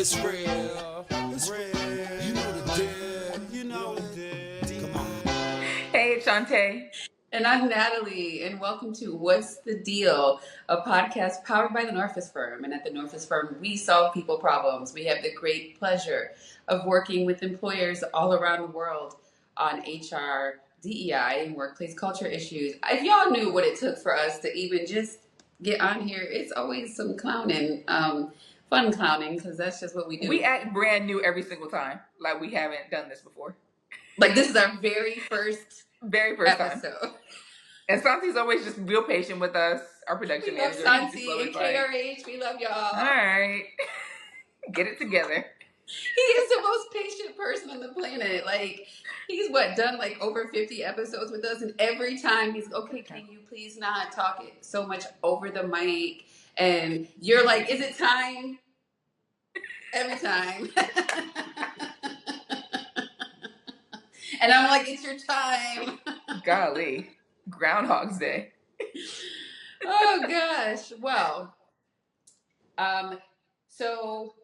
It's real. It's real. You know the deal. You know the deal. Come on. Hey, it's Shanté. And I'm Natalie, and welcome to What's the Deal, a podcast powered by the Northus Firm. And at the Northus Firm, we solve people problems. We have the great pleasure of working with employers all around the world on HR, DEI, and workplace culture issues. If y'all knew what it took for us to even just get on here, it's always some clowning, fun clowning, because that's just what we do. We act brand new every single time, like we haven't done this before. Like this is our very first episode. time. And Santi's always just real patient with us. Our production We love manager. Santi and KRH. We love y'all. All right. Get it together. He is the most patient person on the planet. Like, he's done like over 50 episodes with us, and every time he's okay, can you please not talk it so much over the mic? And you're like, is it time? Every time. And I'm like, it's your time. Golly. Groundhog's Day. Oh gosh. Well, so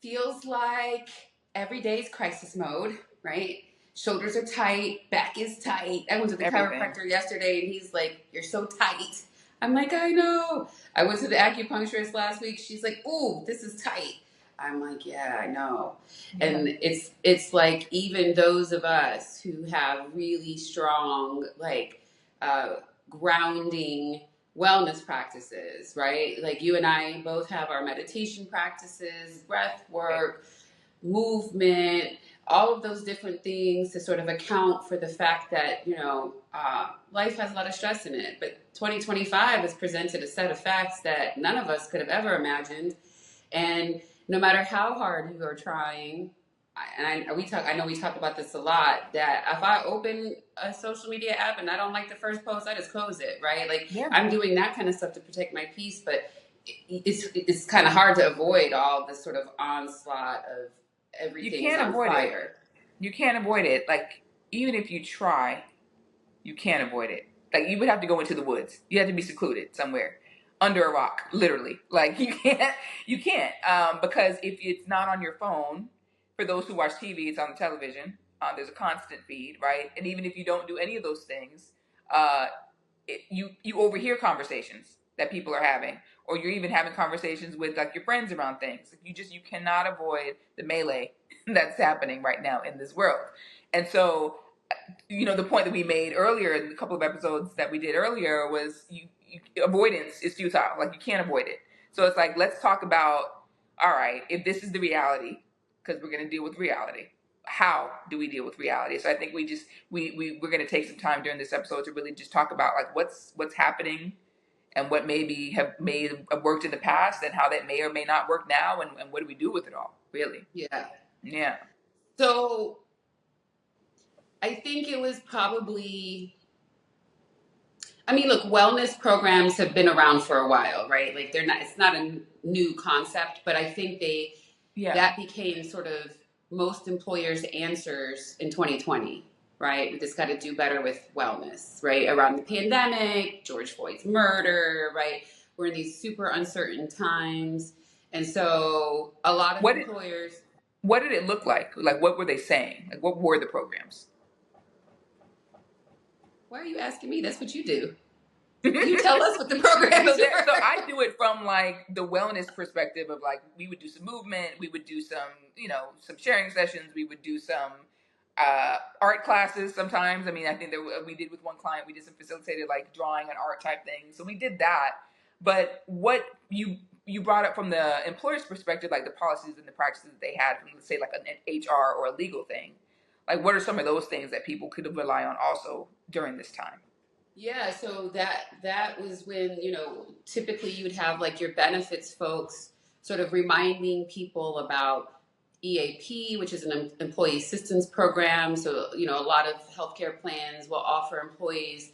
feels like every day's crisis mode, right? Shoulders are tight, back is tight. I went to the chiropractor yesterday and he's like, you're so tight. I'm like, I know. I went to the acupuncturist last week. She's like, ooh, this is tight. I'm like, yeah, I know. Yeah. And it's like even those of us who have really strong, like, grounding wellness practices, right? Like you and I both have our meditation practices, breath work, movement, all of those different things to sort of account for the fact that, life has a lot of stress in it. But 2025 has presented a set of facts that none of us could have ever imagined. And no matter how hard you are trying, and I know we talk about this a lot, that if I open a social media app and I don't like the first post, I just close it, right? Like, yeah. I'm doing that kind of stuff to protect my peace, but it's kind of hard to avoid all this sort of onslaught of everything. You can't avoid fire. You can't avoid it. Like, even if you try, you can't avoid it. Like, you would have to go into the woods. You have to be secluded somewhere. Under a rock, literally. Like, you can't, because if it's not on your phone, for those who watch TV, it's on the television. There's a constant feed, right? And even if you don't do any of those things, you overhear conversations that people are having, or you're even having conversations with like your friends around things. You cannot avoid the melee that's happening right now in this world. And so, the point that we made earlier in a couple of episodes that we did earlier was avoidance is futile. Like, you can't avoid it. So it's like, let's talk about, all right, if this is the reality, because we're going to deal with reality. How do we deal with reality? So I think we're going to take some time during this episode to really just talk about like what's happening and what may have worked in the past and how that may or may not work now, and what do we do with it all, really? Yeah. So I think it was probably, look, wellness programs have been around for a while, right? Like it's not a new concept, but I think that became sort of most employers' answers in 2020, right? We just got to do better with wellness, right? Around the pandemic, George Floyd's murder, right? We're in these super uncertain times. And so a lot of employers... What did it look like? Like, what were they saying? Like, what were the programs? Why are you asking me? That's what you do. You tell us what the programs are. So I do it from like the wellness perspective of like, we would do some movement, we would do some, some sharing sessions, we would do some art classes sometimes. I think that we did with one client, we did some facilitated like drawing and art type things. So we did that. But what you brought up from the employer's perspective, like the policies and the practices that they had from, let's say, like an HR or a legal thing, like what are some of those things that people could rely on also during this time? Yeah, so that was when, typically you would have like your benefits folks sort of reminding people about EAP, which is an employee assistance program. So, a lot of healthcare plans will offer employees,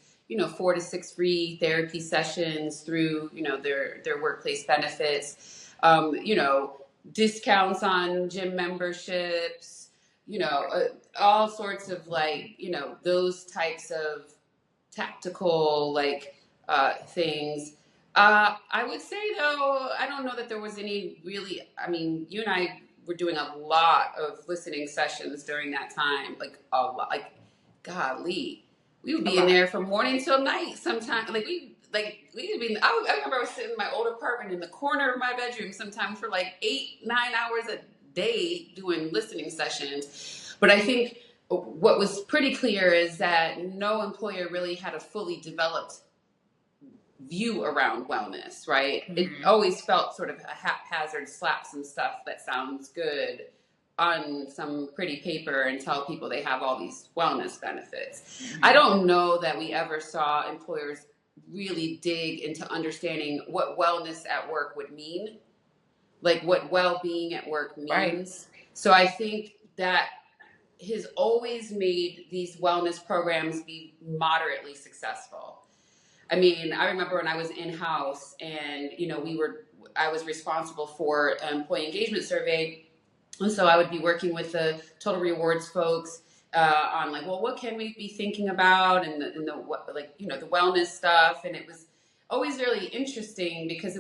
4 to 6 free therapy sessions through, their workplace benefits, discounts on gym memberships, all sorts of like, those types of tactical things. I would say though, I don't know that there was any really, you and I were doing a lot of listening sessions during that time, like a lot, like golly, we would be in there from morning till night sometimes. We would be. I remember I was sitting in my old apartment in the corner of my bedroom sometimes for like 8-9 hours a day doing listening sessions. But I think what was pretty clear is that no employer really had a fully developed view around wellness, right? It always felt sort of a haphazard, slap some stuff that sounds good on some pretty paper and tell people they have all these wellness benefits. I don't know that we ever saw employers really dig into understanding what wellness at work would mean, like what well-being at work means. Right. So I think that has always made these wellness programs be moderately successful. I mean, I remember when I was in-house and, I was responsible for employee engagement survey. And so I would be working with the Total Rewards folks on like, well, what can we be thinking about and the wellness stuff. And it was always really interesting because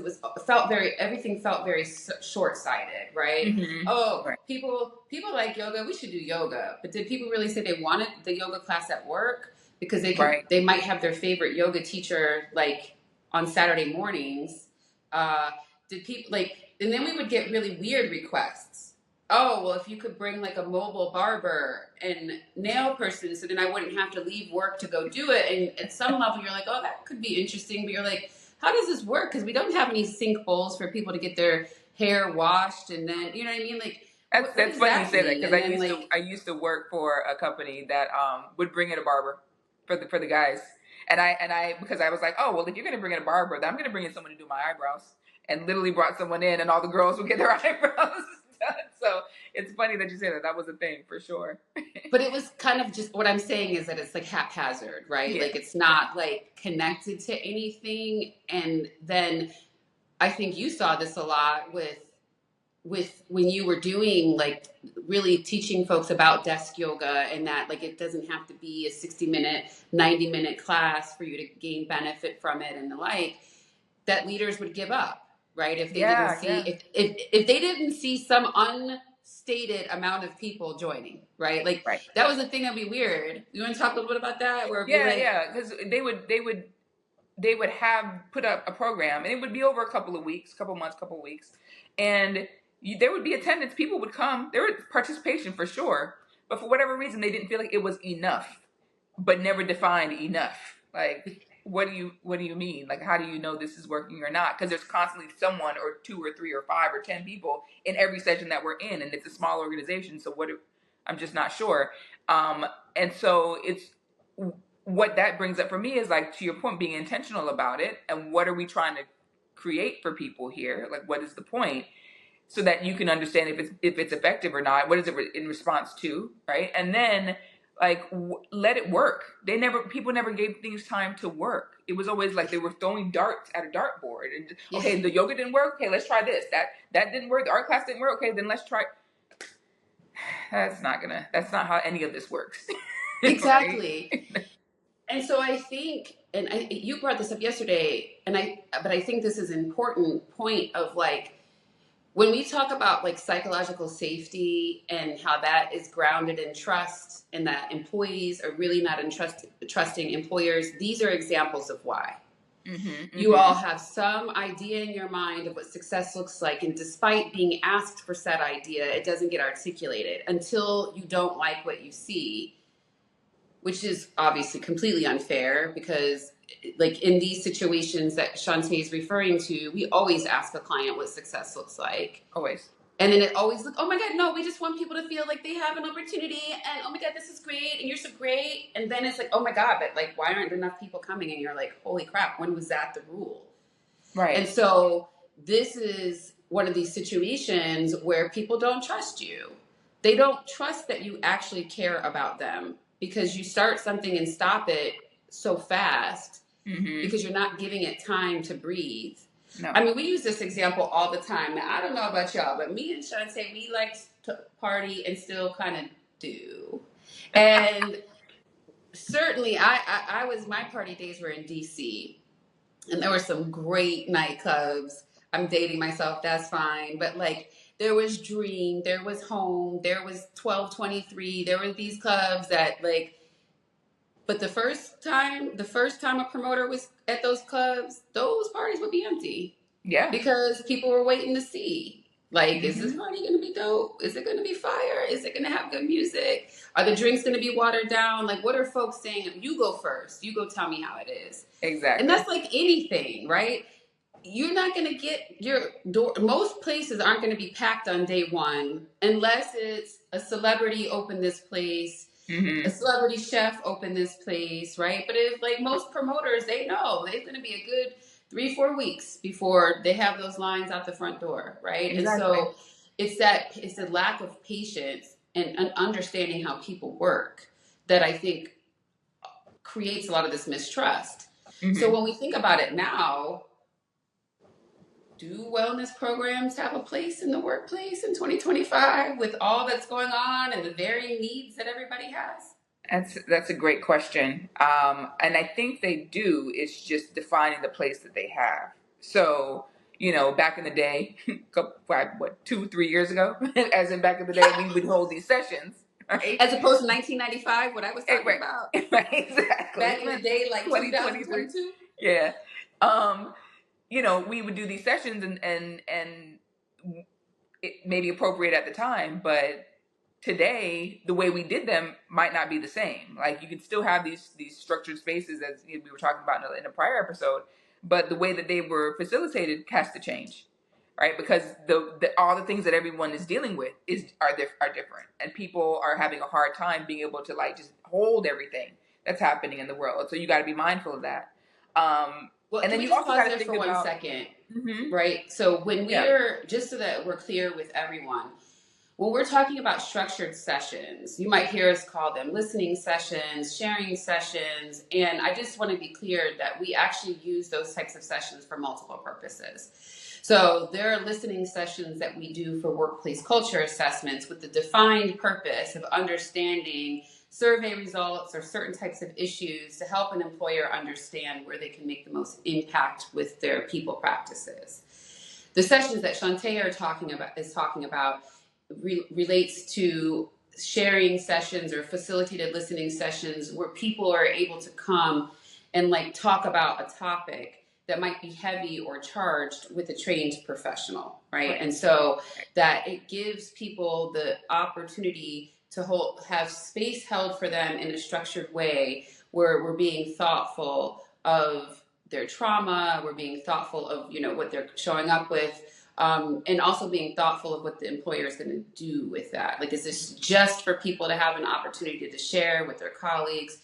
everything felt very short-sighted, right? Mm-hmm. Right. People like yoga, we should do yoga. But did people really say they wanted the yoga class at work? Because they might have their favorite yoga teacher like on Saturday mornings. Did people and then we would get really weird requests. Oh, well, if you could bring like a mobile barber and nail person, so then I wouldn't have to leave work to go do it. And at some level, you're like, oh, that could be interesting. But you're like, how does this work? Because we don't have any sink bowls for people to get their hair washed, and then you know what I mean, like. That's funny you say that because I used to work for a company that would bring in a barber for the guys, and I because I was like, oh well, if you're gonna bring in a barber, then I'm gonna bring in someone to do my eyebrows, and literally brought someone in, and all the girls would get their eyebrows done. So it's funny that you say that. That was a thing for sure. But it was kind of just what I'm saying is that it's like haphazard, right? Yeah. Like it's not like connected to anything. And then I think you saw this a lot with when you were doing like really teaching folks about desk yoga and that like it doesn't have to be a 60-minute, 90-minute class for you to gain benefit from it and the like, that leaders would give up, right? If they didn't see if they didn't see some unstated amount of people joining, right? Like that was the thing that'd be weird. You want to talk a little bit about that? Or because they would have put up a program and it would be over a couple months, and there would be attendance. People would come. There was participation for sure. But for whatever reason, they didn't feel like it was enough, but never defined enough. Like, what do you mean? Like, how do you know this is working or not? Because there's constantly someone or 2 or 3 or 5 or 10 people in every session that we're in. And it's a small organization. So I'm just not sure. And so what that brings up for me is like, to your point, being intentional about it. And what are we trying to create for people here? Like, what is the point? So that you can understand if it's effective or not. What is it in response to, right? And then like let it work. People never gave things time to work. It was always like they were throwing darts at a dartboard. And okay, the yoga didn't work. Okay, let's try this. That didn't work. The art class didn't work. Okay, then let's try. That's not how any of this works. Exactly. And so I think, you brought this up yesterday, but I think this is an important point of like, when we talk about like psychological safety and how that is grounded in trust and that employees are really not trusting employers, these are examples of why. Mm-hmm, you all have some idea in your mind of what success looks like, and despite being asked for said idea, it doesn't get articulated until you don't like what you see, which is obviously completely unfair because like in these situations that Shanté is referring to, we always ask a client what success looks like. Always. And then it always looks, oh my God, no, we just want people to feel like they have an opportunity and oh my God, this is great and you're so great. And then it's like, oh my God, but like, why aren't enough people coming? And you're like, holy crap, when was that the rule? Right. And so this is one of these situations where people don't trust you. They don't trust that you actually care about them because you start something and stop it so fast because you're not giving it time to breathe. No. I mean, we use this example all the time. Now, I don't know about y'all, but me and Shanté, we like to party and still kind of do. And certainly, my party days were in DC, and there were some great nightclubs. I'm dating myself, that's fine. But like, there was Dream, there was Home, there was 1223, there were these clubs that like, but the first time a promoter was at those clubs, those parties would be empty. Yeah. Because people were waiting to see, like, is this party going to be dope? Is it going to be fire? Is it going to have good music? Are the drinks going to be watered down? Like, what are folks saying? You go first. You go tell me how it is. Exactly. And that's like anything, right? You're not going to get your door. Most places aren't going to be packed on day one unless it's a celebrity opened this place. A celebrity chef opened this place, right? But if like most promoters, they know it's going to be a good 3-4 weeks before they have those lines out the front door, right? Exactly. And so it's the lack of patience and understanding how people work that I think creates a lot of this mistrust. So when we think about it now, do wellness programs have a place in the workplace in 2025 with all that's going on and the varying needs that everybody has? That's a great question. And I think they do. It's just defining the place that they have. So, back in the day, 2-3 years ago, as in back in the day, we would hold these sessions, right? As opposed to 1995, what I was talking about. Right, exactly. Back in the day, like 2022. Yeah. We would do these sessions and it may be appropriate at the time, but today the way we did them might not be the same. Like you can still have these structured spaces as we were talking about in a prior episode, but the way that they were facilitated has to change, right? Because all the things that everyone is dealing with are different, and people are having a hard time being able to like just hold everything that's happening in the world. So you got to be mindful of that. Well, and then you also got to there think for about 1 second, right? So when just so that we're clear with everyone, when we're talking about structured sessions, you might hear us call them listening sessions, sharing sessions, and I just want to be clear that we actually use those types of sessions for multiple purposes. So there are listening sessions that we do for workplace culture assessments with the defined purpose of understanding survey results or certain types of issues to help an employer understand where they can make the most impact with their people practices. The sessions that Shanté is talking about relates to sharing sessions or facilitated listening sessions where people are able to come and like talk about a topic that might be heavy or charged with a trained professional, right? And so that it gives people the opportunity to have space held for them in a structured way where we're being thoughtful of their trauma, we're being thoughtful of what they're showing up with, and also being thoughtful of what the employer is going to do with that. Like, is this just for people to have an opportunity to share with their colleagues?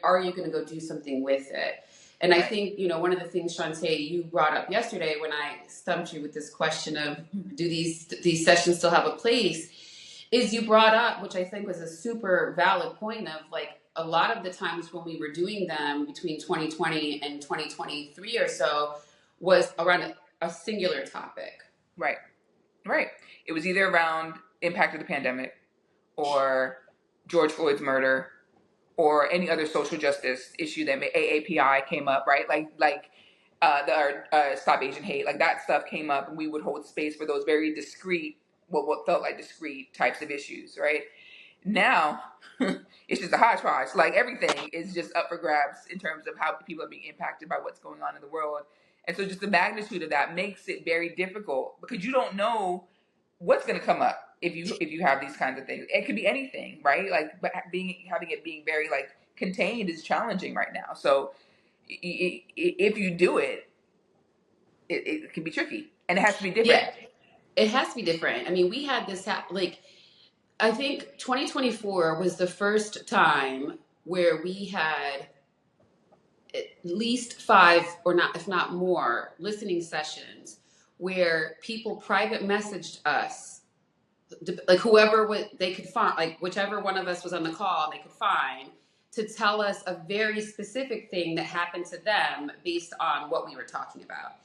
Are you going to go do something with it? And I think, one of the things, Shanté, you brought up yesterday when I stumped you with this question of do these sessions still have a place, is you brought up, which I think was a super valid point of like a lot of the times when we were doing them between 2020 and 2023 or so was around a singular topic. Right. It was either around impact of the pandemic or George Floyd's murder or any other social justice issue that AAPI came up, right? Like Stop Asian Hate, like that stuff came up, and we would hold space for those very discrete, what felt like discrete types of issues, right? Now, it's just a hodgepodge. Like everything is just up for grabs in terms of how people are being impacted by what's going on in the world. And so just the magnitude of that makes it very difficult because you don't know what's going to come up if you have these kinds of things. It could be anything, right? Like, but having it being very like contained is challenging right now. So if you do it, it can be tricky, and it has to be different. Yeah, it has to be different. I mean, we had this I think 2024 was the first time where we had at least 5 or not, if not more, listening sessions where people private messaged us, like they could find, like whichever one of us was on the call, they could find to tell us a very specific thing that happened to them based on what we were talking about.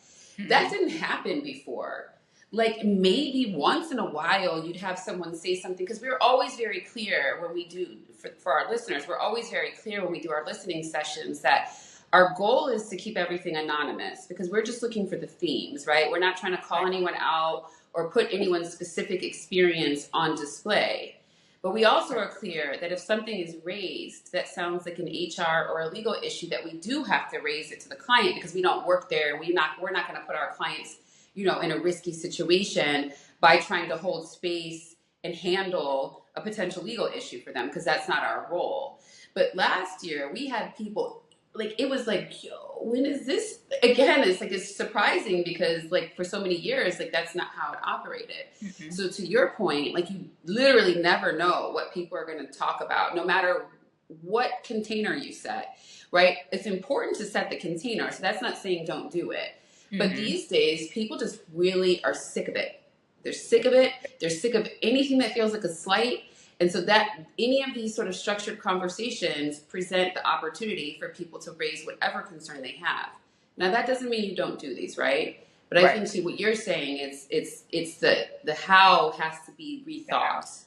That didn't happen before. Like maybe once in a while you'd have someone say something, because we're always very clear when we do, for our listeners, we're always very clear when we do our listening sessions that our goal is to keep everything anonymous because we're just looking for the themes, right? We're not trying to call anyone out or put anyone's specific experience on display. But we also are clear that if something is raised that sounds like an HR or a legal issue, that we do have to raise it to the client, because we don't work there. We're not going to put our clients, in a risky situation by trying to hold space and handle a potential legal issue for them, because that's not our role. But last year we had people, it was like, yo, when is this? Again, it's surprising, because for so many years, that's not how it operated. Mm-hmm. So to your point, you literally never know what people are going to talk about, no matter what container you set, right? It's important to set the container. So that's not saying don't do it. Mm-hmm. But these days, people just really are sick of it. They're sick of it. They're sick of anything that feels like a slight. And so that any of these sort of structured conversations present the opportunity for people to raise whatever concern they have. Now, that doesn't mean you don't do these, right? But I think, too, what you're saying is it's the how has to be rethought.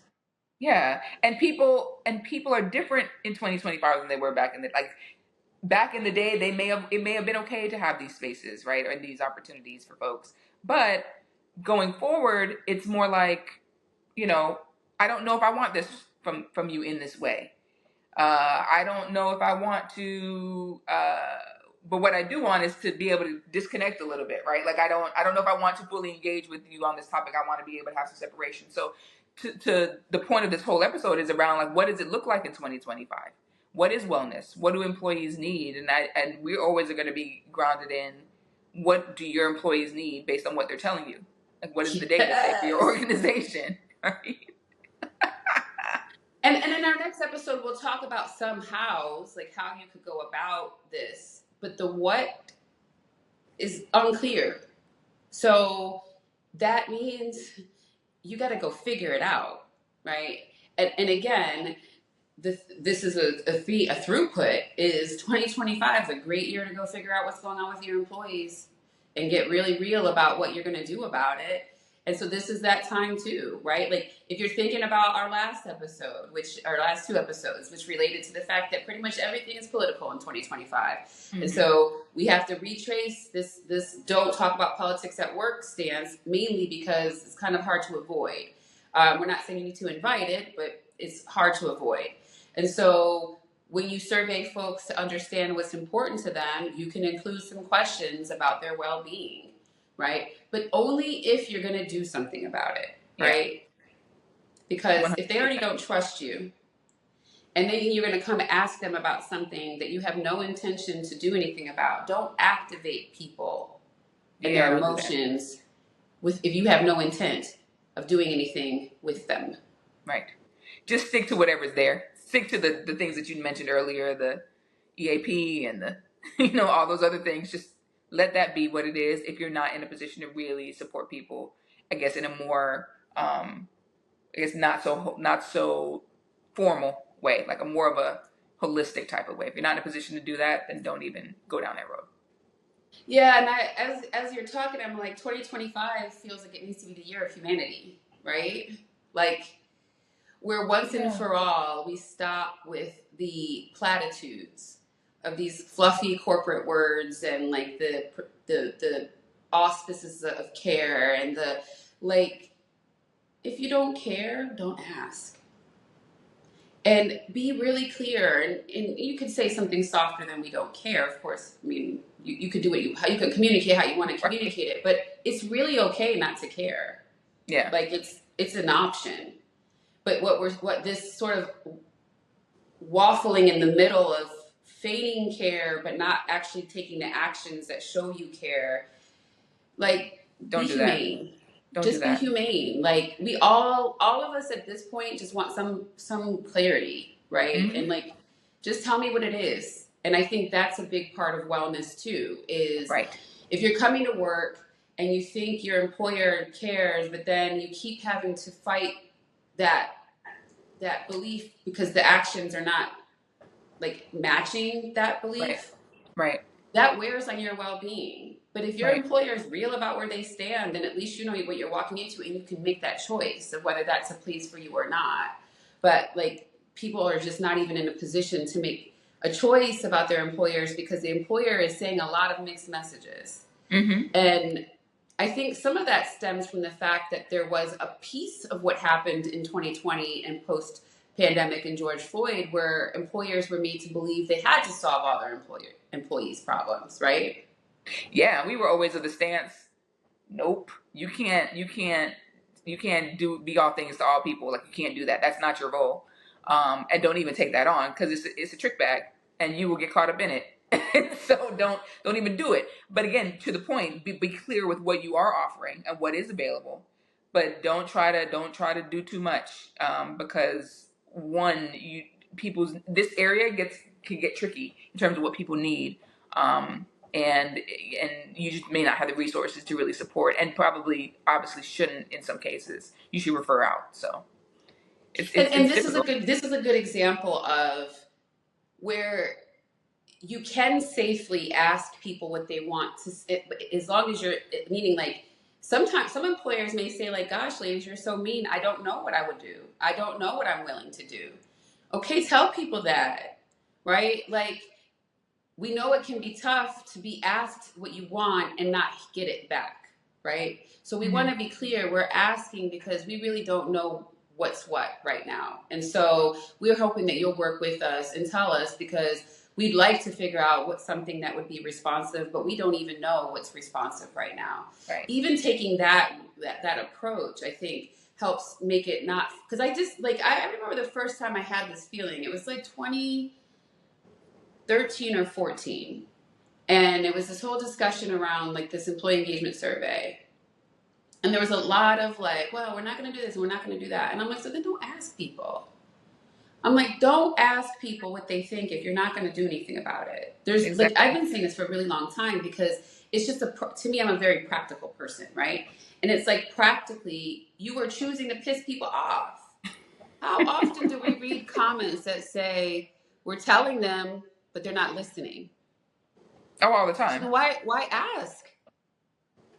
Yeah, and people are different in 2025 than they were back in the back in the day. It may have been okay to have these spaces, right, or these opportunities for folks. But going forward, it's more like, I don't know if I want this from you in this way. I don't know if I want to, but what I do want is to be able to disconnect a little bit, right? I don't know if I want to fully engage with you on this topic. I want to be able to have some separation. So to the point of this whole episode is around what does it look like in 2025? What is wellness? What do employees need? And we're always going to be grounded in what do your employees need based on what they're telling you? What is the data say for your organization? Right? And in our next episode, we'll talk about some hows, how you could go about this. But the what is unclear. So that means you got to go figure it out, right? And again, this is a throughput is 2025 is a great year to go figure out what's going on with your employees and get really real about what you're going to do about it. And so this is that time too, right? If you're thinking about our last two episodes, which related to the fact that pretty much everything is political in 2025. Mm-hmm. And so we have to retrace this don't talk about politics at work stance, mainly because it's kind of hard to avoid. We're not saying you need to invite it, but it's hard to avoid. And so when you survey folks to understand what's important to them, you can include some questions about their well-being, right? But only if you're going to do something about it, right? Yeah. Because 100%. If they already don't trust you, and then you're going to come ask them about something that you have no intention to do anything about, don't activate people and their emotions if you have no intent of doing anything with them. Right. Just stick to whatever's there. Stick to the things that you mentioned earlier, the EAP and the, all those other things. Just let that be what it is. If you're not in a position to really support people, I guess in a more, not so formal way, a more of a holistic type of way. If you're not in a position to do that, then don't even go down that road. Yeah, and as you're talking, I'm 2025 feels like it needs to be the year of humanity, right? Where once and for all, we stop with the platitudes of these fluffy corporate words and the auspices of care and if you don't care, don't ask. And be really clear, and you could say something softer than we don't care, of course. I mean, you could do you can communicate how you want to communicate it, but it's really okay not to care. Yeah. It's an option. But what this sort of waffling in the middle of feigning care, but not actually taking the actions that show you care, don't be do humane. That. Don't Just do that. be humane. We all of us at this point just want some clarity, right? Mm-hmm. And just tell me what it is. And I think that's a big part of wellness too, is if you're coming to work and you think your employer cares, but then you keep having to fight that belief because the actions are not matching that belief. Right. That wears on your well-being. But if your employer is real about where they stand, then at least you know what you're walking into and you can make that choice of whether that's a place for you or not. But people are just not even in a position to make a choice about their employers because the employer is saying a lot of mixed messages. Mm-hmm. And I think some of that stems from the fact that there was a piece of what happened in 2020 and post pandemic and George Floyd where employers were made to believe they had to solve all their employees' problems, right? Yeah, we were always of the stance, nope, you can't be all things to all people. Like, you can't do that. That's not your role. And don't even take that on, because it's a trick bag and you will get caught up in it. So don't even do it. But again, to the point, be clear with what you are offering and what is available. But don't try to do too much, because this area can get tricky in terms of what people need. And you just may not have the resources to really support, and probably obviously shouldn't in some cases. You should refer out. So it's this difficult. is a good example of where you can safely ask people what they want as long as you're meaning, like, sometimes some employers may say, like, gosh, ladies, you're so mean. I don't know what I would do. I don't know what I'm willing to do. Okay, tell people that, right? Like, we know it can be tough to be asked what you want and not get it back, right? So we want to be clear. We're asking because we really don't know what's what right now. And so we're hoping that you'll work with us and tell us, because we'd like to figure out what's something that would be responsive, but we don't even know what's responsive right now. Right. Even taking that approach, I think, helps make it not, because I remember the first time I had this feeling, it was like 2013 or 14. And it was this whole discussion around, like, this employee engagement survey. And there was a lot of, like, well, we're not going to do this and we're not going to do that. And I'm like, so then don't ask people. I'm like, don't ask people what they think if you're not going to do anything about it. There's Exactly. Like, I've been saying this for a really long time, because it's just to me, I'm a very practical person, right? And it's like, practically, you are choosing to piss people off. How often do we read comments that say we're telling them, but they're not listening? Oh, all the time. So why ask?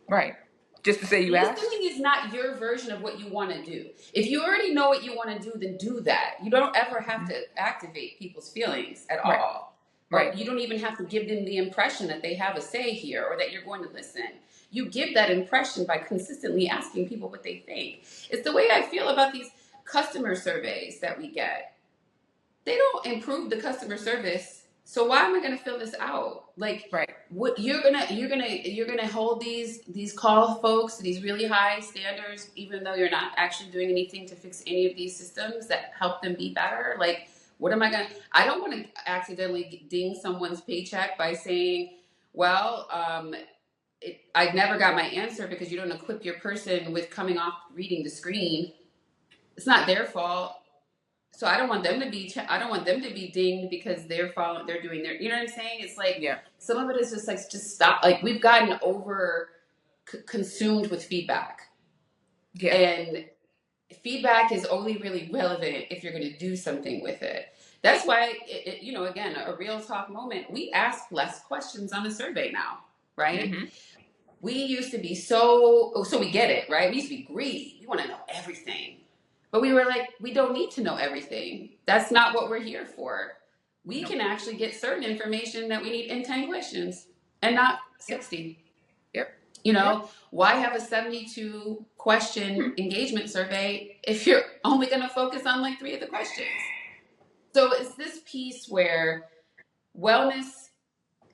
Right. Just to say you asked? Listening is not your version of what you want to do. If you already know what you want to do, then do that. You don't ever have to activate people's feelings at all. Right. You don't even have to give them the impression that they have a say here or that you're going to listen. You give that impression by consistently asking people what they think. It's the way I feel about these customer surveys that we get. They don't improve the customer service. So why am I going to fill this out? Like, right. What you're gonna hold these call folks to these really high standards, even though you're not actually doing anything to fix any of these systems that help them be better. Like, what am I gonna? I don't want to accidentally ding someone's paycheck by saying, well, I never got my answer because you don't equip your person with coming off reading the screen. It's not their fault. So I don't want them to be dinged because they're doing their, you know what I'm saying? It's like, yeah. Some of it is just like, just stop. Like, we've gotten over consumed with feedback. Yeah. And feedback is only really relevant if you're going to do something with it. That's why, again, a real talk moment, we ask less questions on the survey now, right? Mm-hmm. We used to be so we get it, right? We used to be greedy. We want to know everything. But we were like, we don't need to know everything. That's not what we're here for. We can actually get certain information that we need in 10 questions and not 60. Yep. Why have a 72 question engagement survey if you're only going to focus on like 3 of the questions? So it's this piece where wellness,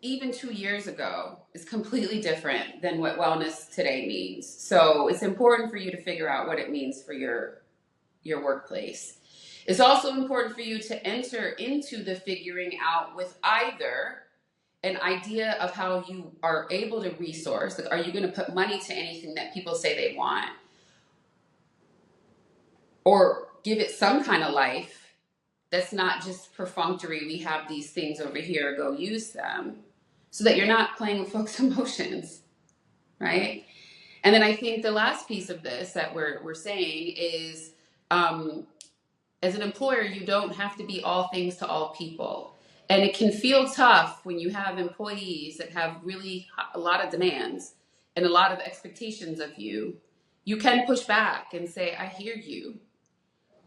even 2 years ago, is completely different than what wellness today means. So it's important for you to figure out what it means for your workplace. It's also important for you to enter into the figuring out with either an idea of how you are able to resource. Like, are you going to put money to anything that people say they want? Or give it some kind of life that's not just perfunctory, we have these things over here, go use them, so that you're not playing with folks' emotions, right? And then I think the last piece of this that we're saying is, as an employer, you don't have to be all things to all people. And it can feel tough when you have employees that have really a lot of demands and a lot of expectations of you. You can push back and say, I hear you.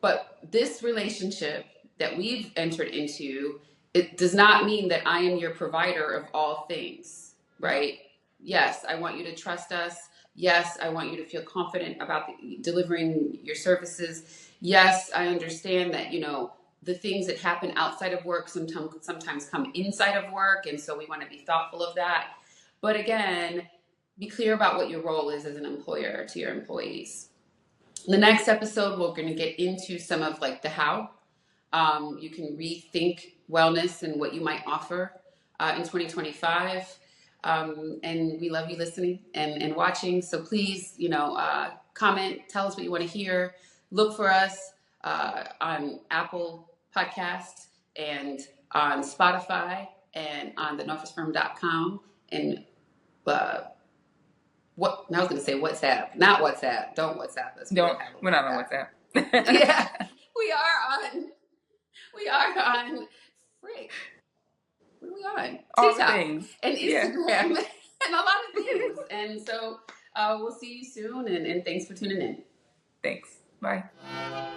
But this relationship that we've entered into, it does not mean that I am your provider of all things, right? Yes, I want you to trust us, Yes, I want you to feel confident about delivering your services. Yes, I understand that, the things that happen outside of work sometimes come inside of work. And so we want to be thoughtful of that. But again, be clear about what your role is as an employer to your employees. The next episode, we're going to get into some of like the how. You can rethink wellness and what you might offer in 2025. And we love you listening and watching. So please, comment, tell us what you want to hear. Look for us on Apple Podcasts and on Spotify and on the norfolkfirm.com. And I was going to say WhatsApp, not WhatsApp. Don't WhatsApp us. We're not on WhatsApp. Yeah, we are on Frick. What are we on? All TikTok things. and Instagram and a lot of things. And so we'll see you soon. And thanks for tuning in. Thanks. Bye.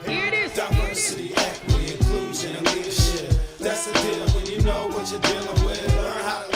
Here it is. Diversity, equity, inclusion, and leadership. That's the deal when you know what you're dealing with. Learn how to